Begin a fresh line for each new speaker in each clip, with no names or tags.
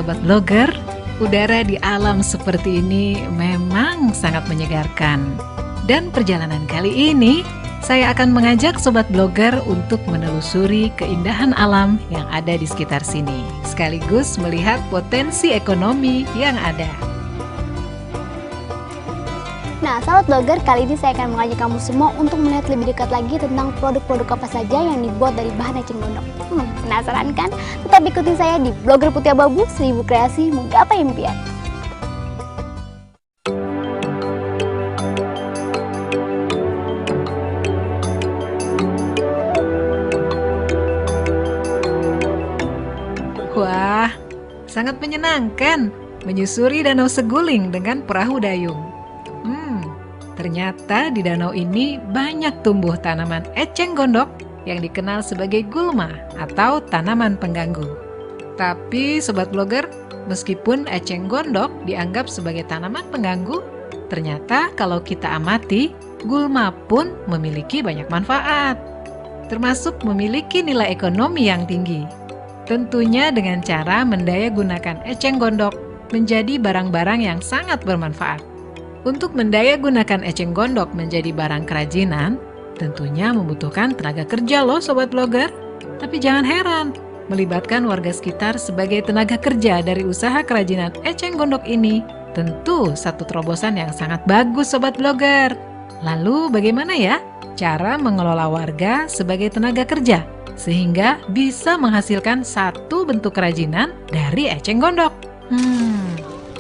Sobat Blogger, udara di alam seperti ini memang sangat menyegarkan. Dan perjalanan kali ini, saya akan mengajak Sobat Blogger untuk menelusuri keindahan alam yang ada di sekitar sini, sekaligus melihat potensi ekonomi yang ada.
Nah, sahabat blogger, kali ini saya akan mengajak kamu semua untuk melihat lebih dekat lagi tentang produk-produk apa saja yang dibuat dari bahan eceng gondok. Penasaran kan? Tetap ikuti saya di Blogger Putih Abu-Abu, 1000 kreasi menggapai impian.
Wah, sangat menyenangkan menyusuri Danau Seguling dengan perahu dayung. Ternyata di danau ini banyak tumbuh tanaman eceng gondok yang dikenal sebagai gulma atau tanaman pengganggu. Tapi Sobat Blogger, meskipun eceng gondok dianggap sebagai tanaman pengganggu, ternyata kalau kita amati, gulma pun memiliki banyak manfaat, termasuk memiliki nilai ekonomi yang tinggi. Tentunya dengan cara mendayagunakan eceng gondok menjadi barang-barang yang sangat bermanfaat. Untuk mendayagunakan eceng gondok menjadi barang kerajinan, tentunya membutuhkan tenaga kerja loh Sobat Blogger. Tapi jangan heran, melibatkan warga sekitar sebagai tenaga kerja dari usaha kerajinan eceng gondok ini tentu satu terobosan yang sangat bagus Sobat Blogger. Lalu bagaimana ya cara mengelola warga sebagai tenaga kerja sehingga bisa menghasilkan satu bentuk kerajinan dari eceng gondok?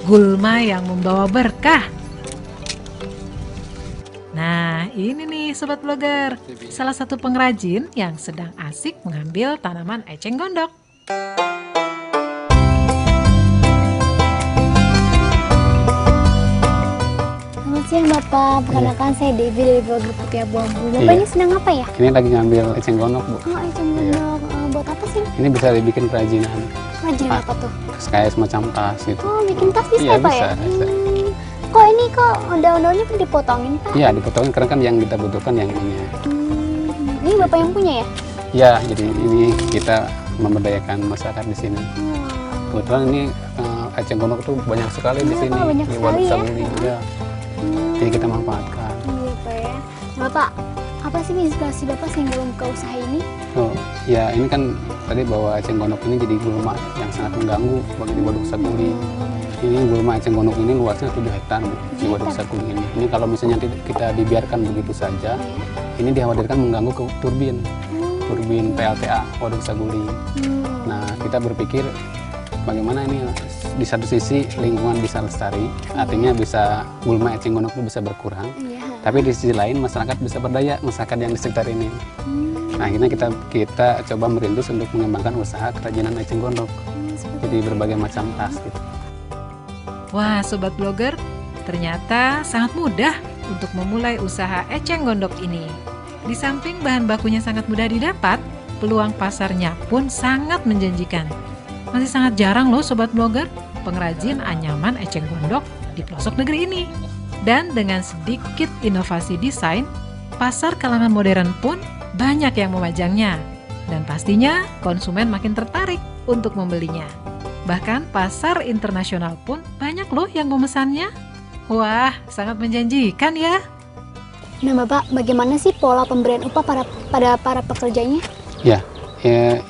Gulma yang membawa berkah. Nah, ini nih Sobat Blogger, salah satu pengrajin yang sedang asik mengambil tanaman eceng gondok.
Selamat siang Bapak, perkenalkan saya Devi dari Blogger Putih Abu-Abu. Bapak ini sedang apa ya?
Ini lagi ngambil eceng gondok, Bu.
Oh, eceng gondok. Buat apa sih?
Ini bisa dibikin kerajinan.
Kerajinan apa tuh?
Kayak semacam tas gitu.
Oh, bikin tas bisa
Iya,
Pak
bisa,
ya?
bisa.
Kok ini daun-daunnya dipotongin Pak?
Iya, dipotongin karena kan yang kita butuhkan yang ini.
Ini Bapak yang punya ya?
Iya, jadi ini kita memberdayakan masyarakat di sini. Kebetulan ini eceng gondok itu banyak sekali di sini.
Pak, banyak
di
sekali ya?
Seguling, ya. Jadi kita manfaatkan.
Iya Pak ya. Bapak, apa sih inspirasi Bapak sehingga membuka usaha ini?
Oh, ya ini kan tadi bahwa eceng gondok ini jadi gulma yang sangat mengganggu bagi di Waduk Saguling. Ini gulma eceng gondok ini luasnya 7 hektar di Waduk Saguling ini. Ini kalau misalnya kita dibiarkan begitu saja, ini dikhawatirkan mengganggu ke turbin PLTA Waduk Saguling. Nah, kita berpikir bagaimana ini di satu sisi lingkungan bisa lestari, artinya bisa gulma eceng gondok itu bisa berkurang. Tapi di sisi lain masyarakat bisa berdaya, masyarakat yang di sekitar ini. Nah, akhirnya kita coba merintis untuk mengembangkan usaha kerajinan eceng gondok. Jadi berbagai macam tas gitu.
Wah Sobat Blogger, ternyata sangat mudah untuk memulai usaha eceng gondok ini. Di samping bahan bakunya sangat mudah didapat, peluang pasarnya pun sangat menjanjikan. Masih sangat jarang loh Sobat Blogger, pengrajin anyaman eceng gondok di pelosok negeri ini. Dan dengan sedikit inovasi desain, pasar kalangan modern pun banyak yang memajangnya. Dan pastinya konsumen makin tertarik untuk membelinya. Bahkan pasar internasional pun banyak loh yang memesannya. Wah, sangat menjanjikan ya.
Nah Bapak, bagaimana sih pola pemberian upah pada para pekerjanya?
Ya,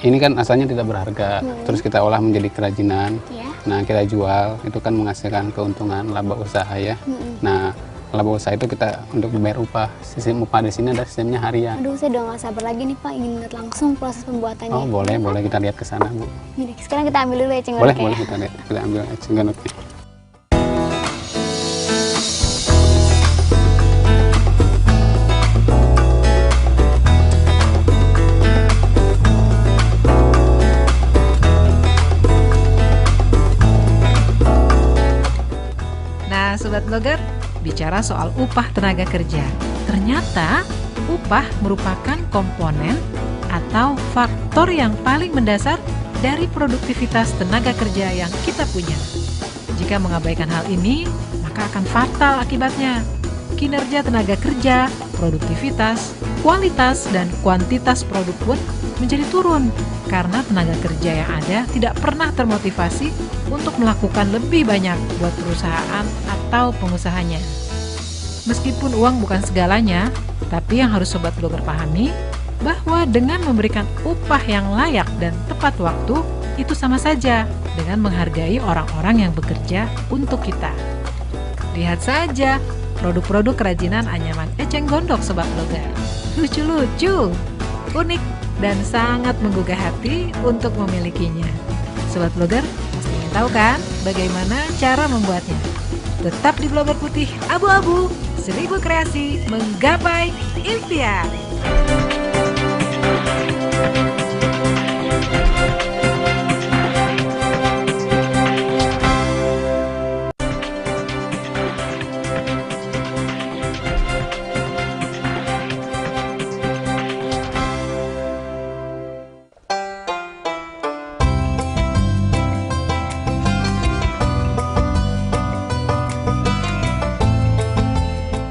ini kan asalnya tidak berharga, terus kita olah menjadi kerajinan. Nah, kita jual, itu kan menghasilkan keuntungan laba usaha ya. Nah, laba usaha itu kita untuk membayar upah. Sistem upah di sini ada sistemnya harian.
Aduh, saya udah nggak sabar lagi nih Pak, ingin lihat langsung proses pembuatannya.
Oh, boleh kita lihat ke sana, Bu.
Jadi, sekarang kita ambil dulu eceng gondoknya.
Boleh kita lihat, kita ambil eceng gondoknya.
Nah Sobat Blogger, bicara soal upah tenaga kerja, ternyata upah merupakan komponen atau faktor yang paling mendasar dari produktivitas tenaga kerja yang kita punya. Jika mengabaikan hal ini, maka akan fatal akibatnya. Kinerja tenaga kerja, produktivitas, kualitas, dan kuantitas produk pun menjadi turun karena tenaga kerja yang ada tidak pernah termotivasi untuk melakukan lebih banyak buat perusahaan atau pengusahanya. Meskipun uang bukan segalanya, tapi yang harus Sobat Blogger pahami bahwa dengan memberikan upah yang layak dan tepat waktu, itu sama saja dengan menghargai orang-orang yang bekerja untuk kita. Lihat saja produk-produk kerajinan anyaman eceng gondok Sobat Blogger. Lucu-lucu, unik, dan sangat menggugah hati untuk memilikinya. Sobat Blogger pasti ingin tahu kan bagaimana cara membuatnya? Tetap di Blogger Putih Abu-Abu, 1000 kreasi menggapai impian.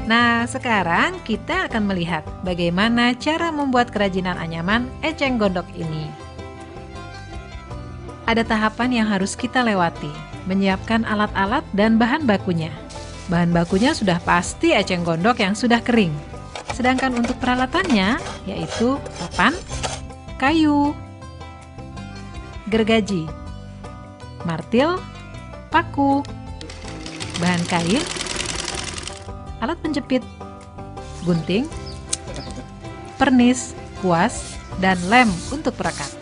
Nah, sekarang kita akan melihat bagaimana cara membuat kerajinan anyaman eceng gondok ini. Ada tahapan yang harus kita lewati, menyiapkan alat-alat dan bahan bakunya. Bahan bakunya sudah pasti eceng gondok yang sudah kering. Sedangkan untuk peralatannya, yaitu papan, kayu, gergaji, martil, paku, bahan kain, alat penjepit, gunting, pernis, kuas, dan lem untuk perekat.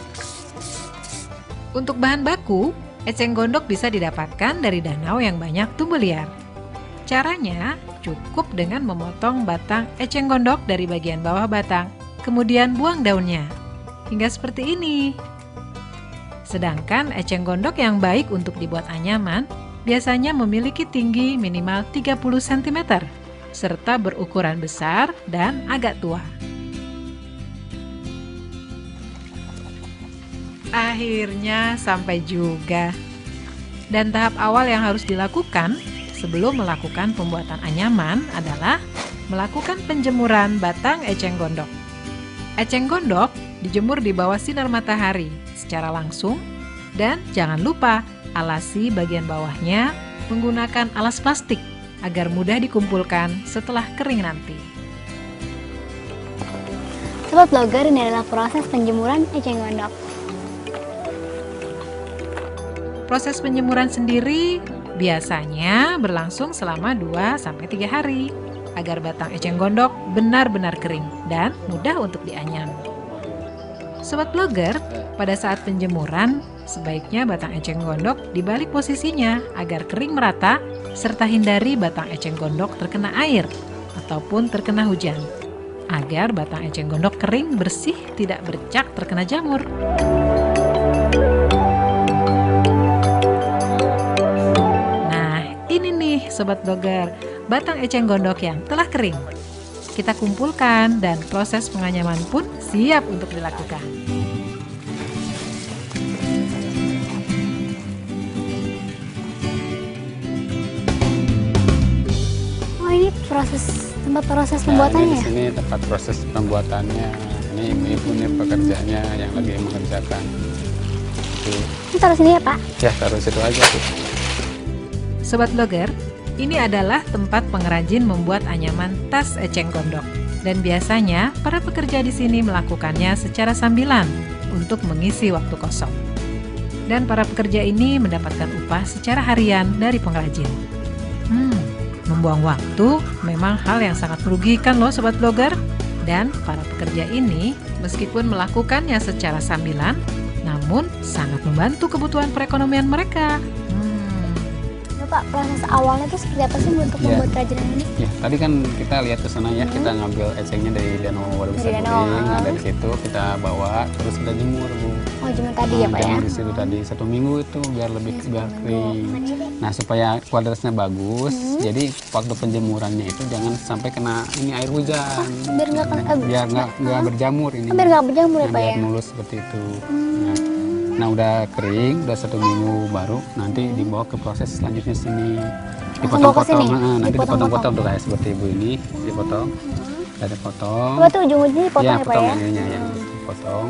Untuk bahan baku, eceng gondok bisa didapatkan dari danau yang banyak tumbuh liar. Caranya cukup dengan memotong batang eceng gondok dari bagian bawah batang, kemudian buang daunnya, hingga seperti ini. Sedangkan eceng gondok yang baik untuk dibuat anyaman biasanya memiliki tinggi minimal 30 cm, serta berukuran besar dan agak tua. Akhirnya sampai juga. Dan tahap awal yang harus dilakukan sebelum melakukan pembuatan anyaman adalah melakukan penjemuran batang eceng gondok. Eceng gondok dijemur di bawah sinar matahari secara langsung, dan jangan lupa alasi bagian bawahnya menggunakan alas plastik agar mudah dikumpulkan setelah kering nanti.
Sobat Blogger, ini adalah proses penjemuran eceng gondok.
Proses penjemuran sendiri biasanya berlangsung selama 2-3 hari agar batang eceng gondok benar-benar kering dan mudah untuk dianyam. Sobat Blogger, pada saat penjemuran sebaiknya batang eceng gondok dibalik posisinya agar kering merata serta hindari batang eceng gondok terkena air ataupun terkena hujan agar batang eceng gondok kering bersih, tidak bercak terkena jamur. Ini nih Sobat Blogger, batang eceng gondok yang telah kering. Kita kumpulkan dan proses penganyaman pun siap untuk dilakukan.
Oh, ini tempat proses pembuatannya
Di sini tempat proses pembuatannya. Ini ibu-ibu nih pekerjanya yang lagi mengerjakan.
Ini taruh sini ya Pak?
Ya, taruh situ aja tuh.
Sobat Blogger, ini adalah tempat pengrajin membuat anyaman tas eceng gondok. Dan biasanya para pekerja di sini melakukannya secara sambilan untuk mengisi waktu kosong. Dan para pekerja ini mendapatkan upah secara harian dari pengrajin. Membuang waktu memang hal yang sangat merugikan loh Sobat Blogger. Dan para pekerja ini meskipun melakukannya secara sambilan, namun sangat membantu kebutuhan perekonomian mereka.
Pak, proses awalnya itu seperti apa sih untuk membuat kerajinan ini?
Ya, tadi kan kita lihat ke sana ya, kita ngambil ecengnya dari Danau Waduk Saguling. Nah, dari situ kita bawa terus kita jemur, Bu.
Oh, jemur tadi ya, Pak ya?
Jemur di situ tadi 1 minggu itu biar kering. Nah, supaya kualitasnya bagus, jadi waktu penjemurannya itu jangan sampai kena ini air hujan. Biar nggak berjamur ini.
Biar nggak berjamur ya, Pak ya?
Biar mulus seperti itu. Nah, udah kering, udah 1 minggu baru nanti dibawa ke proses selanjutnya sini. Dipotong-potong, nanti dipotong-potong tuh kayak seperti ibu ini, dipotong. Ada potong.
Oh, tuh ujung-ujungnya dipotong ya, Pak ya?
Potong ininya yang dipotong.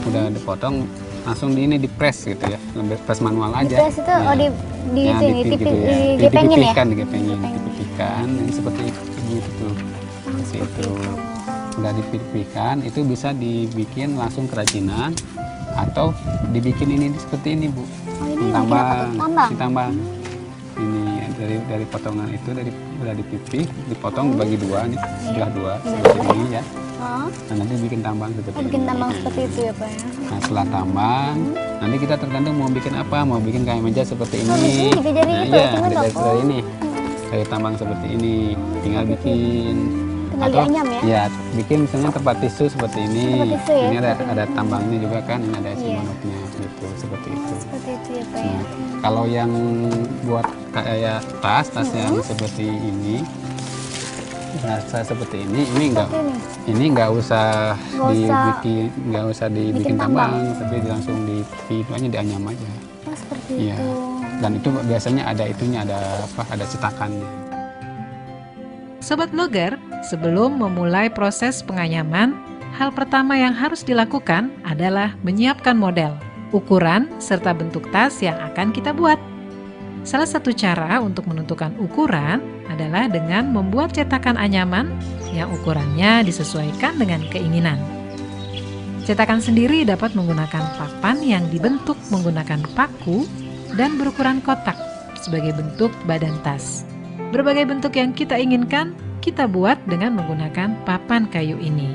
udah dipotong langsung di ini dipres gitu ya, lebih press manual
Di
aja.
press itu
Ya.
di
Ya,
itu ini,
gitu ya.
digepengin ya.
Digepengin, dipipihkan ini seperti itu tuh. Seperti itu. Udah dipipihkan itu bisa dibikin langsung kerajinan atau dibikin ini seperti ini, Bu.
Oh, ini
Tambang,
tambang.
ditambang. Ini dari potongan itu udah dipipih, dipotong dibagi dua nih, sebelah dua seperti ini ya.
Oh,
Nah, nanti bikin tambang seperti
bikin
ini.
tambang seperti itu ya, Pak ya.
Nah, setelah tambang, nanti kita tergantung mau bikin apa, mau bikin kayak meja seperti
Oh,
ini.
ini juga jadi
Nah,
itu,
iya,
cuma
dari
toko.
ini, dari tambang seperti ini, tinggal bikin.
Tinggal dianyam ya.
Iya, bikin misalnya tempat tisu seperti ini.
Tempat tisu ya,
Ini
seperti
ada tambangnya juga kan, ini ada eceng
Iya.
gondoknya gitu, seperti itu.
Seperti itu ya, Pak ya.
Nah, kalau yang buat kayak tas yang seperti ini, rasa seperti ini enggak.
Seperti ini.
Ini nggak usah
Nggak usah
dibikin
bikin tambang.
tambang, tapi langsung itu aja dianyam aja.
Oh, seperti
Iya.
itu.
Dan itu biasanya ada itunya, ada cetakannya.
Sobat Blogger, sebelum memulai proses penganyaman, hal pertama yang harus dilakukan adalah menyiapkan model, ukuran, serta bentuk tas yang akan kita buat. Salah satu cara untuk menentukan ukuran adalah dengan membuat cetakan anyaman yang ukurannya disesuaikan dengan keinginan. Cetakan sendiri dapat menggunakan papan yang dibentuk menggunakan paku dan berukuran kotak sebagai bentuk badan tas. Berbagai bentuk yang kita inginkan, kita buat dengan menggunakan papan kayu ini.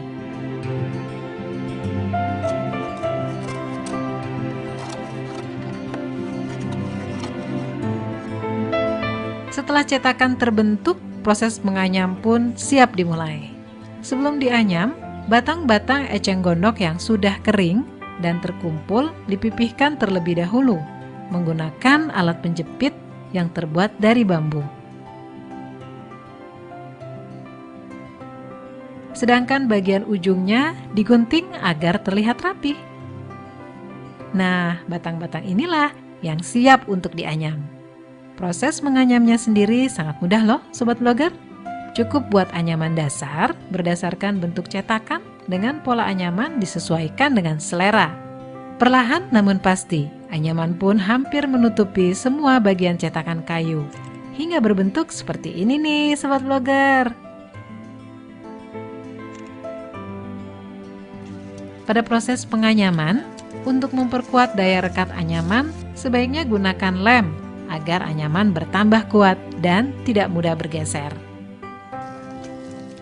Setelah cetakan terbentuk, proses menganyam pun siap dimulai. Sebelum dianyam, batang-batang eceng gondok yang sudah kering dan terkumpul dipipihkan terlebih dahulu menggunakan alat penjepit yang terbuat dari bambu. Sedangkan bagian ujungnya digunting agar terlihat rapi. Nah, batang-batang inilah yang siap untuk dianyam. Proses menganyamnya sendiri sangat mudah loh, Sobat Blogger. Cukup buat anyaman dasar berdasarkan bentuk cetakan dengan pola anyaman disesuaikan dengan selera. Perlahan namun pasti, anyaman pun hampir menutupi semua bagian cetakan kayu. Hingga berbentuk seperti ini nih, Sobat Blogger. Pada proses penganyaman, untuk memperkuat daya rekat anyaman, sebaiknya gunakan lem agar anyaman bertambah kuat dan tidak mudah bergeser.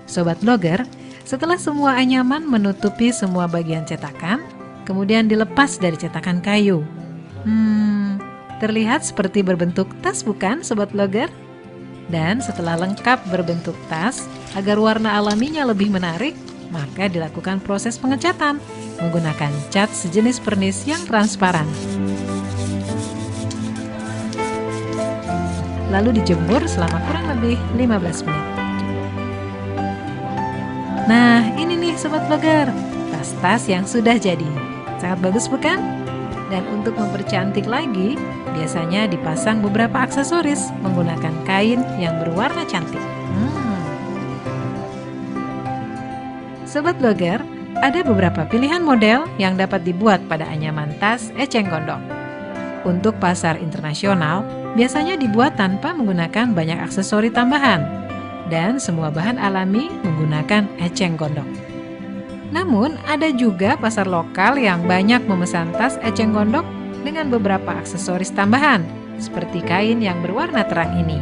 Sobat Blogger, setelah semua anyaman menutupi semua bagian cetakan, kemudian dilepas dari cetakan kayu. Terlihat seperti berbentuk tas bukan, Sobat Blogger? Dan setelah lengkap berbentuk tas, agar warna alaminya lebih menarik, maka dilakukan proses pengecatan menggunakan cat sejenis pernis yang transparan. Lalu dijemur selama kurang lebih 15 menit. Nah, ini nih Sobat Blogger, tas-tas yang sudah jadi. Sangat bagus bukan? Dan untuk mempercantik lagi, biasanya dipasang beberapa aksesoris menggunakan kain yang berwarna cantik. Sobat Blogger, ada beberapa pilihan model yang dapat dibuat pada anyaman tas eceng gondok. Untuk pasar internasional, biasanya dibuat tanpa menggunakan banyak aksesori tambahan, dan semua bahan alami menggunakan eceng gondok. Namun, ada juga pasar lokal yang banyak memesan tas eceng gondok dengan beberapa aksesoris tambahan, seperti kain yang berwarna terang ini.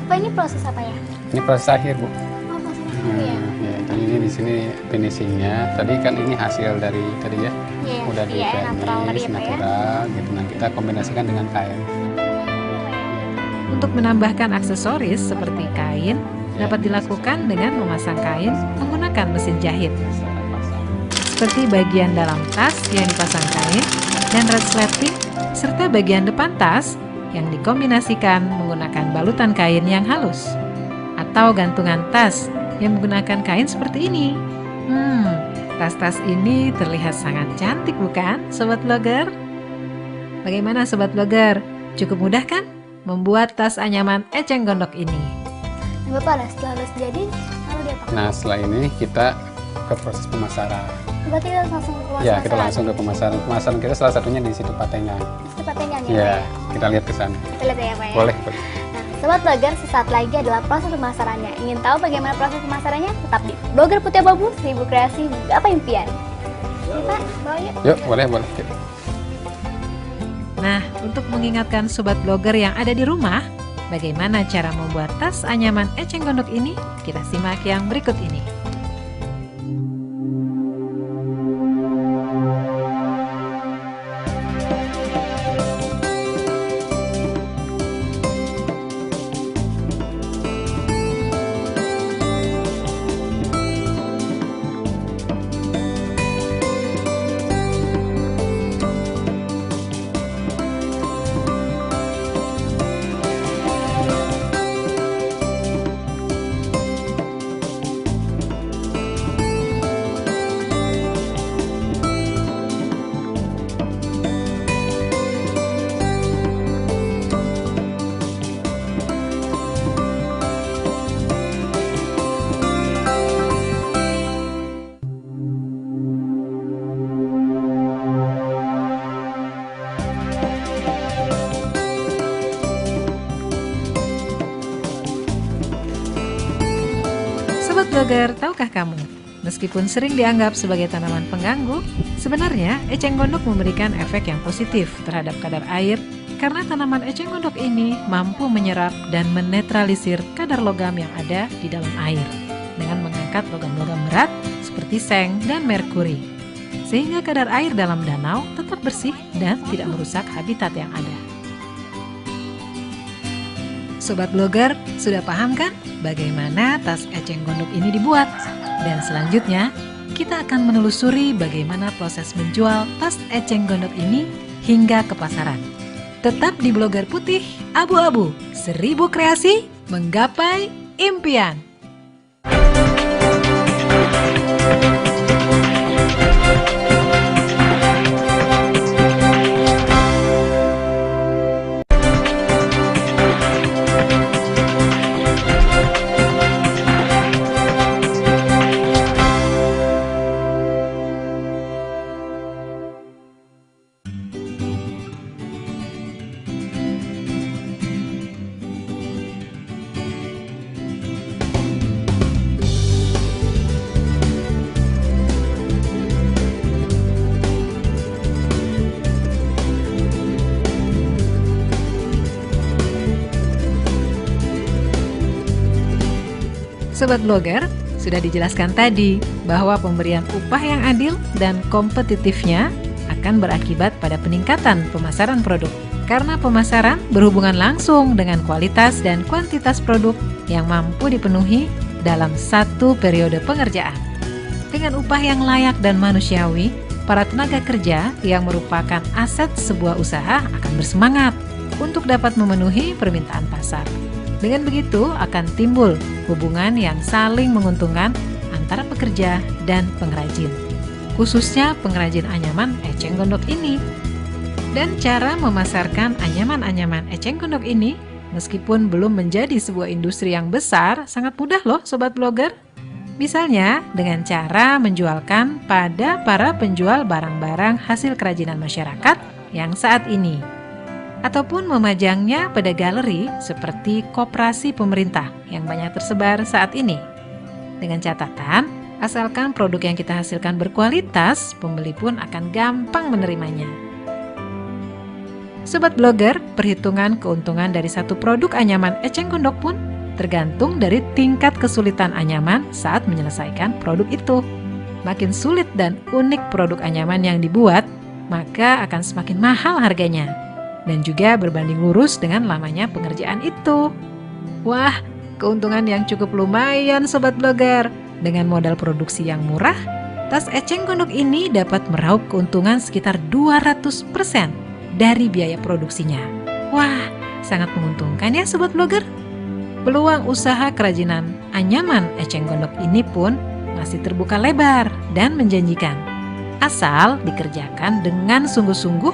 Pak, ini proses apa ya?
Ini proses akhir, Bu.
Oh, proses apa ya?
Ya, jadi ini di sini finishingnya. Tadi kan ini hasil dari tadi ya,
Iya,
udah di
iya, natural tadi ya, Pak ya.
natural gitu. Nah, kita kombinasikan dengan kain.
Untuk menambahkan aksesoris seperti kain, dapat dilakukan dengan memasang kain menggunakan mesin jahit. Seperti bagian dalam tas yang dipasang kain dan resleting, serta bagian depan tas yang dikombinasikan menggunakan balutan kain yang halus. Atau gantungan tas yang menggunakan kain seperti ini. Tas-tas ini terlihat sangat cantik bukan, Sobat Blogger? Bagaimana Sobat Blogger? Cukup mudah kan membuat tas anyaman eceng gondok ini?
Nah, Bapak, setelah jadi, lalu diapakan?
Nah, setelah ini kita ke proses pemasaran.
Berarti kita langsung ke pemasaran?
Ya, kita langsung ke pemasaran. Pemasaran kita salah satunya di situ Patengan.
Itu patengan ya,
Ya,
Pak, ya?
kita lihat ke sana.
Kita lihat ya, Pak ya?
Boleh.
Nah, Sobat Blogger, sesaat lagi adalah proses pemasarannya. Ingin tahu bagaimana proses pemasarannya? Tetap di Blogger Putih Abu-Abu, 1000 kreasi, gapai impian. Ya, Pak, bawa yuk.
Yuk, boleh. Yuk.
Nah, untuk mengingatkan Sobat Blogger yang ada di rumah, bagaimana cara membuat tas anyaman eceng gondok ini? Kita simak yang berikut ini. Sobat Blogger, tahukah kamu? Meskipun sering dianggap sebagai tanaman pengganggu, sebenarnya eceng gondok memberikan efek yang positif terhadap kadar air karena tanaman eceng gondok ini mampu menyerap dan menetralisir kadar logam yang ada di dalam air dengan mengangkat logam-logam berat seperti seng dan merkuri, sehingga kadar air dalam danau tetap bersih dan tidak merusak habitat yang ada. Sobat Blogger, sudah paham kan bagaimana tas eceng gondok ini dibuat? Dan selanjutnya, kita akan menelusuri bagaimana proses menjual tas eceng gondok ini hingga ke pasaran. Tetap di Blogger Putih Abu-Abu, 1000 kreasi menggapai impian. Sobat Blogger, sudah dijelaskan tadi bahwa pemberian upah yang adil dan kompetitifnya akan berakibat pada peningkatan pemasaran produk. Karena pemasaran berhubungan langsung dengan kualitas dan kuantitas produk yang mampu dipenuhi dalam satu periode pengerjaan. Dengan upah yang layak dan manusiawi, para tenaga kerja yang merupakan aset sebuah usaha akan bersemangat untuk dapat memenuhi permintaan pasar. Dengan begitu akan timbul hubungan yang saling menguntungkan antara pekerja dan pengrajin, khususnya pengrajin anyaman eceng gondok ini. Dan cara memasarkan anyaman-anyaman eceng gondok ini, meskipun belum menjadi sebuah industri yang besar, sangat mudah loh Sobat Blogger. Misalnya dengan cara menjualkan pada para penjual barang-barang hasil kerajinan masyarakat yang saat ini, ataupun memajangnya pada galeri seperti koperasi pemerintah yang banyak tersebar saat ini. Dengan catatan, asalkan produk yang kita hasilkan berkualitas, pembeli pun akan gampang menerimanya. Sobat Blogger, perhitungan keuntungan dari satu produk anyaman eceng gondok pun tergantung dari tingkat kesulitan anyaman saat menyelesaikan produk itu. Makin sulit dan unik produk anyaman yang dibuat, maka akan semakin mahal harganya. Dan juga berbanding lurus dengan lamanya pengerjaan itu. Wah, keuntungan yang cukup lumayan Sobat Blogger. Dengan modal produksi yang murah, tas eceng gondok ini dapat meraup keuntungan sekitar 200% dari biaya produksinya. Wah, sangat menguntungkan ya Sobat Blogger. Peluang usaha kerajinan anyaman eceng gondok ini pun masih terbuka lebar dan menjanjikan. Asal dikerjakan dengan sungguh-sungguh,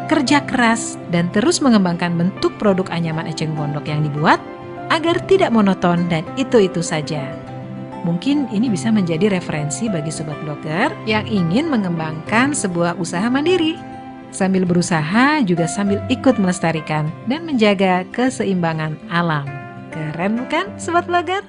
kerja keras, dan terus mengembangkan bentuk produk anyaman eceng gondok yang dibuat agar tidak monoton dan itu-itu saja. Mungkin ini bisa menjadi referensi bagi sobat blogger yang ingin mengembangkan sebuah usaha mandiri. Sambil berusaha juga sambil ikut melestarikan dan menjaga keseimbangan alam. Keren bukan sobat blogger?